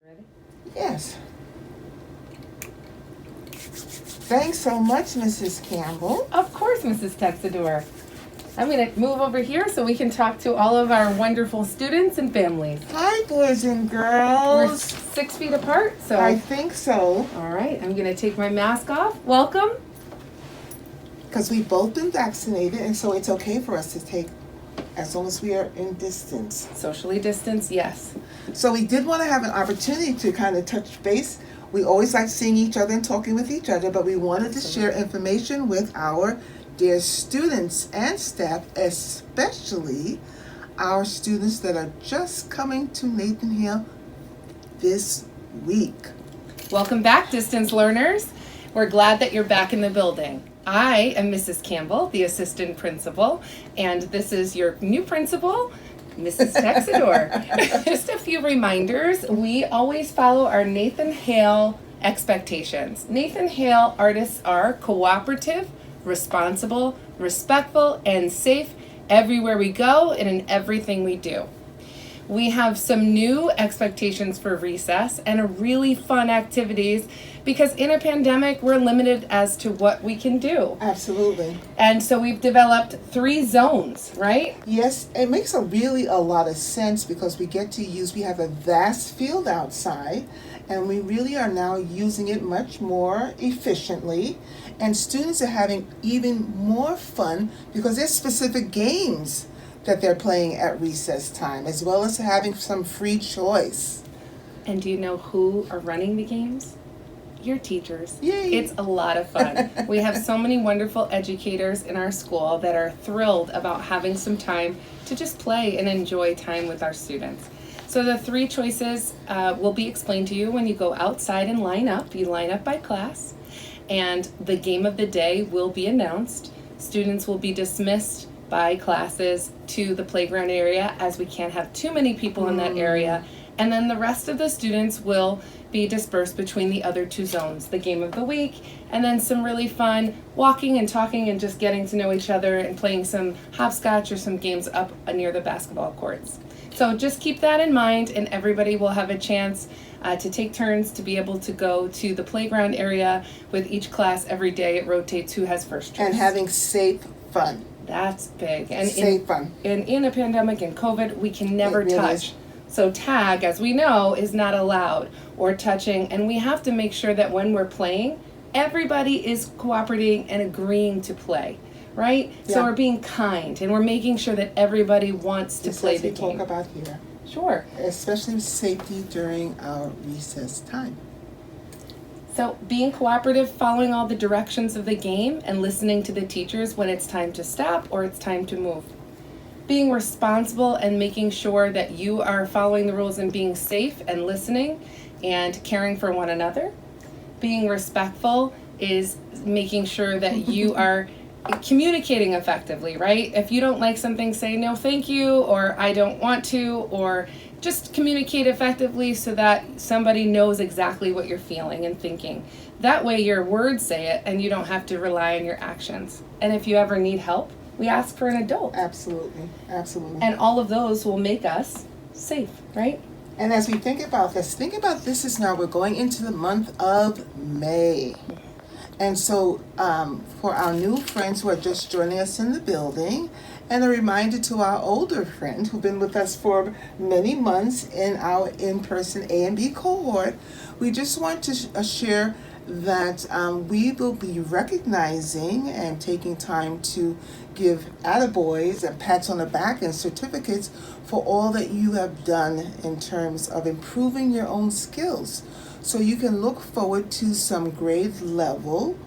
Ready? Yes. Thanks so much, Mrs. Campbell. Of course, Mrs. Texidor. I'm going to move over here so we can talk to all of our wonderful students and families. Hi, boys and We're girls. 6 feet apart, so. I think so. All right, I'm going to take my mask off. Welcome. Because we've both been vaccinated, and so it's okay for us to take as long as we are in distance. Socially distanced, yes. So we did want to have an opportunity to kind of touch base. We always like seeing each other and talking with each other, but we wanted to share information with our dear students and staff, especially our students that are just coming to Nathan Hale this week. Welcome back, distance learners. We're glad that you're back in the building. I am Mrs. Campbell, the assistant principal, and this is your new principal, Mrs. Texidor. Just a few reminders. We always follow our Nathan Hale expectations. Nathan Hale artists are cooperative, responsible, respectful, and safe everywhere we go and in everything we do. We have some new expectations for recess and really fun activities because in a pandemic, we're limited as to what we can do. Absolutely. And so we've developed 3 zones, right? Yes, it makes a lot of sense because we have a vast field outside and we really are now using it much more efficiently. And students are having even more fun because there's specific games that they're playing at recess time, as well as having some free choice. And do you know who are running the games? Your teachers. Yay! It's a lot of fun. We have so many wonderful educators in our school that are thrilled about having some time to just play and enjoy time with our students. So the 3 choices will be explained to you when you go outside and line up. You line up by class, and the game of the day will be announced. Students will be dismissed by classes to the playground area, as we can't have too many people in that area. And then the rest of the students will be dispersed between the other 2 zones, the game of the week, and then some really fun walking and talking and just getting to know each other and playing some hopscotch or some games up near the basketball courts. So just keep that in mind, and everybody will have a chance to take turns to be able to go to the playground area with each class every day. It rotates who has first choice. And having safe fun. That's big. And safe fun. And in a pandemic and COVID, we can never It really touch. is. So tag, as we know, is not allowed, or touching, and we have to make sure that when we're playing, everybody is cooperating and agreeing to play, right? Yeah. So we're being kind, and we're making sure that everybody wants to play the we game. talk about here, Sure. especially safety during our recess time. So being cooperative, following all the directions of the game, and listening to the teachers when it's time to stop or it's time to move. Being responsible and making sure that you are following the rules and being safe and listening and caring for one another. Being respectful is making sure that you are communicating effectively, right? If you don't like something, say no thank you, or I don't want to, or just communicate effectively so that somebody knows exactly what you're feeling and thinking. That way your words say it and you don't have to rely on your actions. And if you ever need help, we ask for an adult. Absolutely, absolutely. And all of those will make us safe, right? And as we think about this is now we're going into the month of May. And so for our new friends who are just joining us in the building, and a reminder to our older friends who've been with us for many months in our in-person A and B cohort, we just want to share that we will be recognizing and taking time to give attaboys and pats on the back and certificates for all that you have done in terms of improving your own skills. So you can look forward to some grade level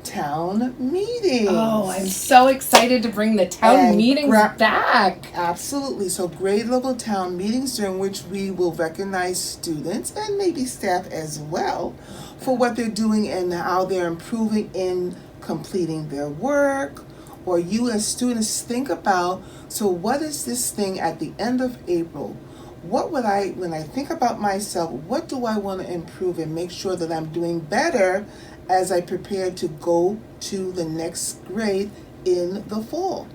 town meetings. Oh, I'm so excited to bring the town meetings back. Absolutely. So grade level town meetings during which we will recognize students and maybe staff as well for what they're doing and how they're improving in completing their work. Or you as students think about, so what is this thing at the end of April? When I think about myself, what do I want to improve and make sure that I'm doing better as I prepare to go to the next grade in the fall?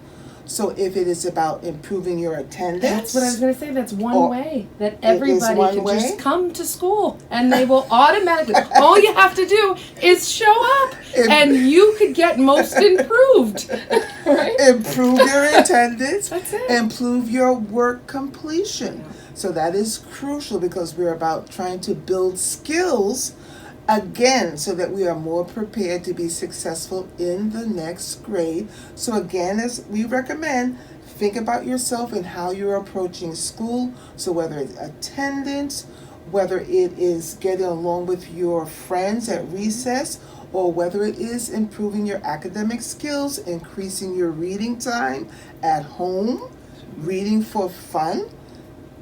So if it is about improving your attendance. That's what I was going to say. That's one Or way that it is everybody one can way? just come to school and they will automatically, all you have to do is show up and you could get most improved. Right? Improve your attendance. That's it. Improve your work completion. So that is crucial because we're about trying to build skills again so that we are more prepared to be successful in the next grade. So again, as we recommend, think about yourself and how you're approaching school. So whether it's attendance, whether it is getting along with your friends at recess, or whether it is improving your academic skills, increasing your reading time at home, reading for fun.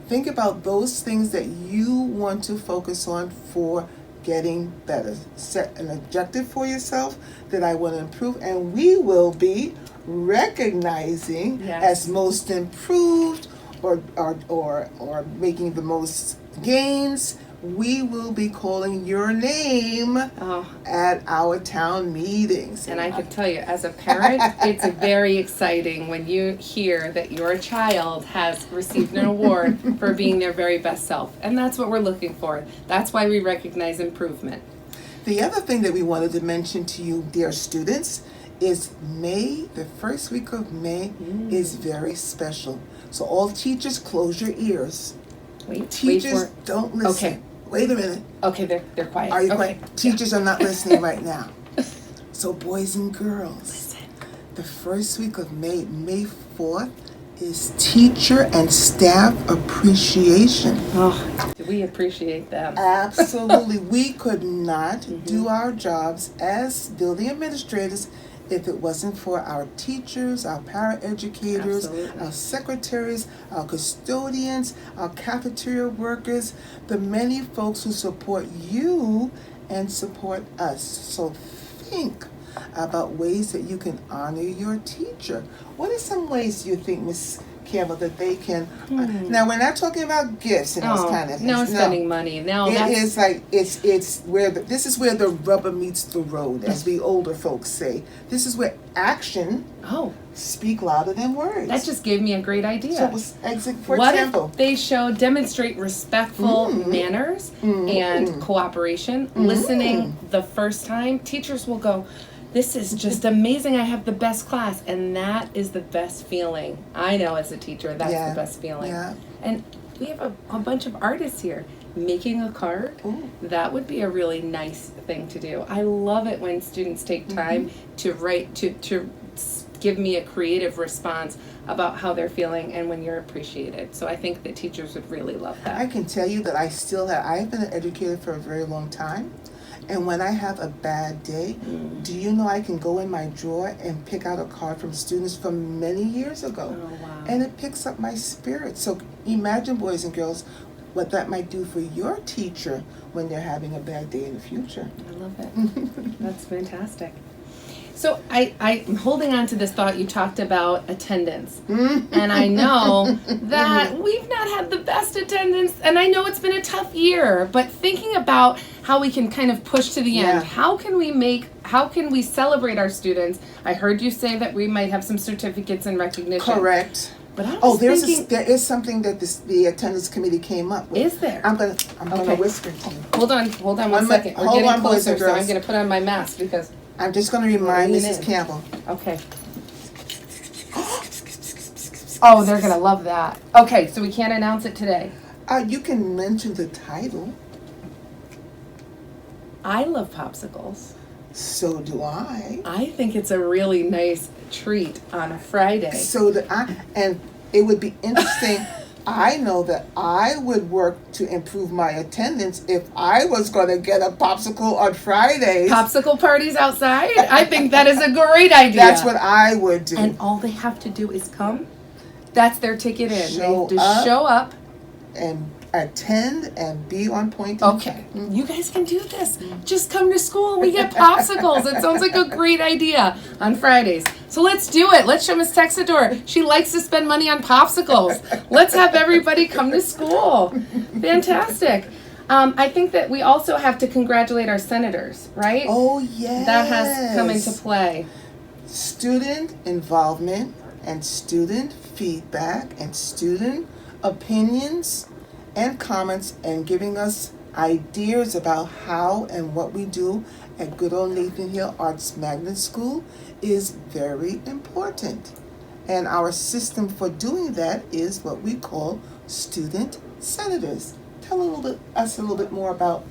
Think about those things that you want to focus on for getting better. Set an objective for yourself that I want to improve, and we will be recognizing as most improved or making the most gains. We will be calling your name at our town meetings. And I can tell you, as a parent, it's very exciting when you hear that your child has received an award for being their very best self. And that's what we're looking for. That's why we recognize improvement. The other thing that we wanted to mention to you, dear students, is May, the first week of May, is very special. So all teachers, close your ears. Teachers, don't listen. Okay. Wait a minute. Okay, they're quiet. Are you okay. quiet? Teachers are not listening right now. So boys and girls, Listen. the first week of May, May 4th, is Teacher and Staff Appreciation. Oh, we appreciate them. Absolutely. We could not do our jobs as building administrators if it wasn't for our teachers, our paraeducators, our secretaries, our custodians, our cafeteria workers, the many folks who support you and support us. So think about ways that you can honor your teacher. What are some ways you think, Miss Campbell, that they can now we're not talking about gifts and those kind of things. No spending money. No, it is like it's where this is where the rubber meets the road, as we older folks say. This is where action speak louder than words. That just gave me a great idea. So for what example, if they demonstrate respectful manners and cooperation, listening the first time? Teachers will go, this is just amazing. I have the best class. And that is the best feeling. I know as a teacher, that's the best feeling. Yeah. And we have a bunch of artists here. Making a card, that would be a really nice thing to do. I love it when students take time to write, to give me a creative response about how they're feeling and when you're appreciated. So I think that teachers would really love that. I can tell you that I've been an educator for a very long time. And when I have a bad day, do you know I can go in my drawer and pick out a card from students from many years ago. Oh, wow. And it picks up my spirit. So imagine, boys and girls, what that might do for your teacher when they're having a bad day in the future. I love it. That's fantastic. So I'm holding on to this thought. You talked about attendance. And I know that we've not had the best attendance, and I know it's been a tough year, but thinking about how we can kind of push to the end, how can we celebrate our students? I heard you say that we might have some certificates and recognition. Correct. But I was thinking, there is something that the attendance committee came up with. Is there? I'm gonna whisper to you. Hold on one second. We're getting closer, so I'm gonna put on my mask because I'm just going to remind Mrs. Campbell. Okay. Oh, they're going to love that. Okay, so we can't announce it today. You can mention the title. I love popsicles. So do I. I think it's a really nice treat on a Friday. So do I. And it would be interesting. I know that I would work to improve my attendance if I was going to get a popsicle on Fridays. Popsicle parties outside? I think that is a great idea. That's what I would do. And all they have to do is come. That's their ticket in. Show they just show up. And attend and be on point. Okay. You guys can do this. Just come to school and we get popsicles. It sounds like a great idea on Fridays. So let's do it. Let's show Miss Texidor. She likes to spend money on popsicles. Let's have everybody come to school. Fantastic. I think that we also have to congratulate our senators, right? Oh, yes. That has come into play. Student involvement and student feedback and student opinions and comments and giving us ideas about how and what we do at good old Nathan Hale Arts Magnet School is very important. And our system for doing that is what we call student senators. Tell us a little bit more about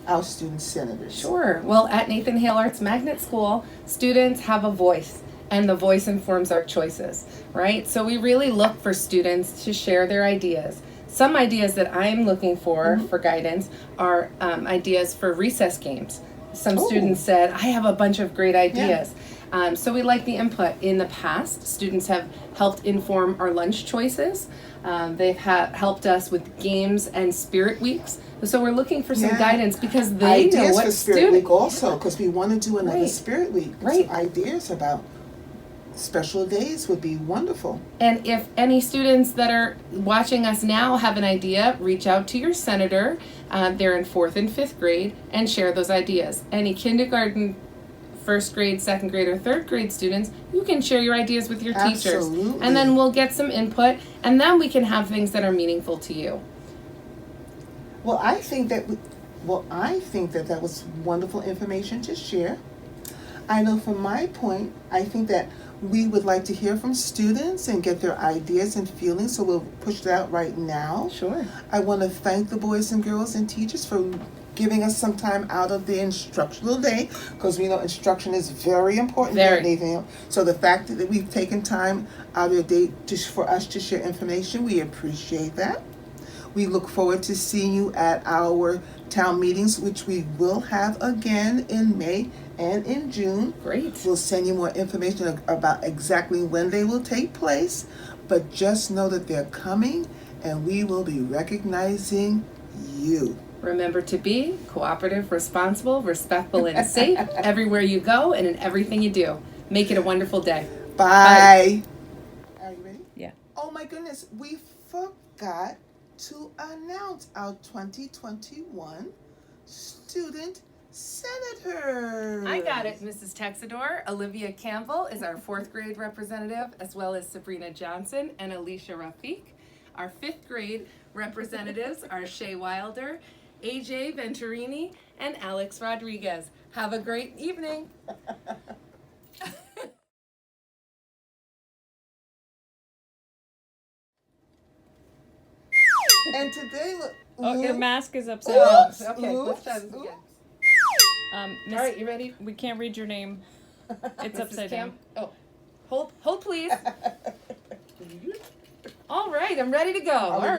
our student senators. Sure. Well, at Nathan Hale Arts Magnet School, students have a voice, and the voice informs our choices, right? So we really look for students to share their ideas. Some ideas that I'm looking for guidance are ideas for recess games. Some students said, I have a bunch of great ideas. So we like the input. In the past, students have helped inform our lunch choices. They've helped us with games and spirit weeks. So we're looking for some guidance because they ideas know what for Spirit Week also, because we want to do another Spirit Week. Right. So ideas about special days would be wonderful. And if any students that are watching us now have an idea, reach out to your senator. They're in 4th and 5th grade and share those ideas. Any kindergarten, 1st grade, 2nd grade, or 3rd grade students, you can share your ideas with your teachers. Absolutely. And then we'll get some input, and then we can have things that are meaningful to you. Well, I think that that was wonderful information to share. I know from my point, I think that we would like to hear from students and get their ideas and feelings, so we'll push that out right now. Sure. I want to thank the boys and girls and teachers for giving us some time out of the instructional day, because we know instruction is very important. Very. So the fact that we've taken time out of the day for us to share information, we appreciate that. We look forward to seeing you at our town meetings, which we will have again in May and in June. Great. We'll send you more information about exactly when they will take place, but just know that they're coming and we will be recognizing you. Remember to be cooperative, responsible, respectful, and safe everywhere you go and in everything you do. Make it a wonderful day. Bye. Are you ready? Yeah. Oh my goodness, we forgot to announce our 2021 student senators. I got it, Mrs. Texidor. Olivia Campbell is our 4th grade representative, as well as Sabrina Johnson and Alicia Rafiq. Our 5th grade representatives are Shay Wilder, AJ Venturini, and Alex Rodriguez. Have a great evening. And today, Oh, your mask is upside Oops. down. Okay, let's Oops. try this again. Miss, All right, you ready? we can't read your name. It's Mrs. upside down. Oh, hold please. All right, I'm ready to go. All right.